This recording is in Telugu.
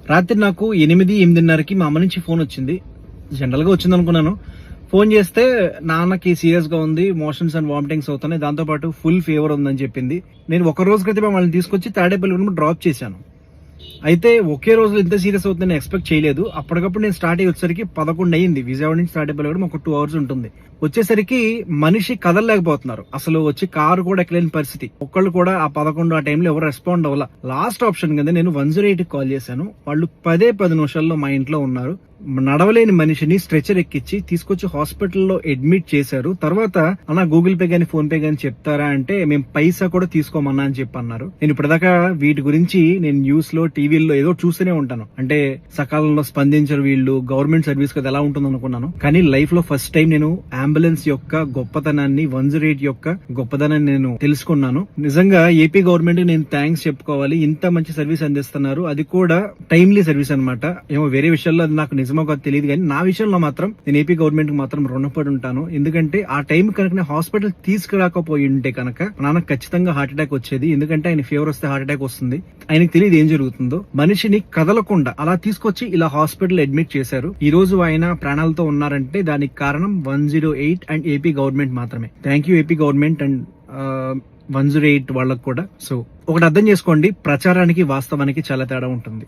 రాత్రి నాకు 8:30కి మా అమ్మ నుంచి ఫోన్ వచ్చింది. జనరల్ గా వచ్చింది అనుకున్నాను. ఫోన్ చేస్తే నాన్నకి సీరియస్ గా ఉంది, మోషన్స్ అండ్ వామిటింగ్స్ అవుతున్నాయి, దాంతో పాటు ఫుల్ ఫీవర్ ఉందని చెప్పింది. నేను ఒక రోజు క్రితమే వాళ్ళని తీసుకొచ్చి తాడేపల్లి డ్రాప్ చేశాను. అయితే ఒకే రోజు ఇంత సీరియస్ అవుతుందని ఎక్స్పెక్ట్ చేయలేదు. అప్పటికప్పుడు నేను స్టార్ట్ అయ్యి వచ్చేసరికి 11 అయ్యింది. విజయవాడ నుంచి తాడేపల్లి కూడా ఒక 2 hours ఉంటుంది. వచ్చేసరికి మనిషి కదలలేకపోతున్నారు. అసలు వచ్చి కారు కూడా ఎక్కలేని పరిస్థితి. ఒక్కళ్ళు కూడా ఆ 11 ఆ టైంలో ఎవరు రెస్పాండ్ అవ్వాల. లాస్ట్ ఆప్షన్ కింద నేను 108 కాల్ చేశాను. వాళ్ళు 10 నిమిషాల్లో మా ఇంట్లో ఉన్నారు. నడవలేని మనిషిని స్ట్రెచర్ ఎక్కించి తీసుకొచ్చి హాస్పిటల్లో అడ్మిట్ చేశారు. తర్వాత అన్న గూగుల్ పే గానీ ఫోన్ పే గానీ చెప్తారా అంటే మేము పైసా కూడా తీసుకోమన్నా అని చెప్పి అన్నారు. నేను ఇప్పటిదాకా వీటి గురించి నేను న్యూస్ లో టీవీల్లో ఏదో చూస్తూనే ఉంటాను. అంటే సకాలంలో స్పందించరు వీళ్ళు, గవర్నమెంట్ సర్వీస్ కదా ఎలా ఉంటుంది అనుకున్నాను. కానీ లైఫ్ లో ఫస్ట్ టైం నేను అంబులెన్స్ యొక్క గొప్పతనాన్ని, 108 యొక్క గొప్పతనాన్ని నేను తెలుసుకున్నాను. నిజంగా ఏపీ గవర్నమెంట్ నేను థ్యాంక్స్ చెప్పుకోవాలి. ఇంత మంచి సర్వీస్ అందిస్తున్నారు, అది కూడా టైమ్లీ సర్వీస్ అనమాట. ఏమో వేరే విషయాల్లో అది నాకు నిజమో కాదు తెలియదు, కానీ నా విషయంలో మాత్రం నేను ఏపీ గవర్నమెంట్ కి మాత్రం రుణపడి ఉంటాను. ఎందుకంటే ఆ టైం కనుక నేను హాస్పిటల్ తీసుకురాకపోయి ఉంటే కనుక నాన్నకు ఖచ్చితంగా హార్ట్ అటాక్ వచ్చేది. ఎందుకంటే ఆయన ఫీవర్ వస్తే హార్ట్ అటాక్ వస్తుంది, ఆయనకు తెలియదు ఏం జరుగుతుందో. మనిషిని కదలకుండా అలా తీసుకొచ్చి ఇలా హాస్పిటల్ అడ్మిట్ చేశారు. ఈ రోజు ఆయన ప్రాణాలతో ఉన్నారంటే దానికి కారణం 108 అండ్ ఏపీ గవర్నమెంట్ మాత్రమే. Thank you AP government and 108 వాళ్ళకు కూడా. సో ఒకటి అర్థం చేసుకోండి, ప్రచారానికి వాస్తవానికి చాలా తేడా ఉంటుంది.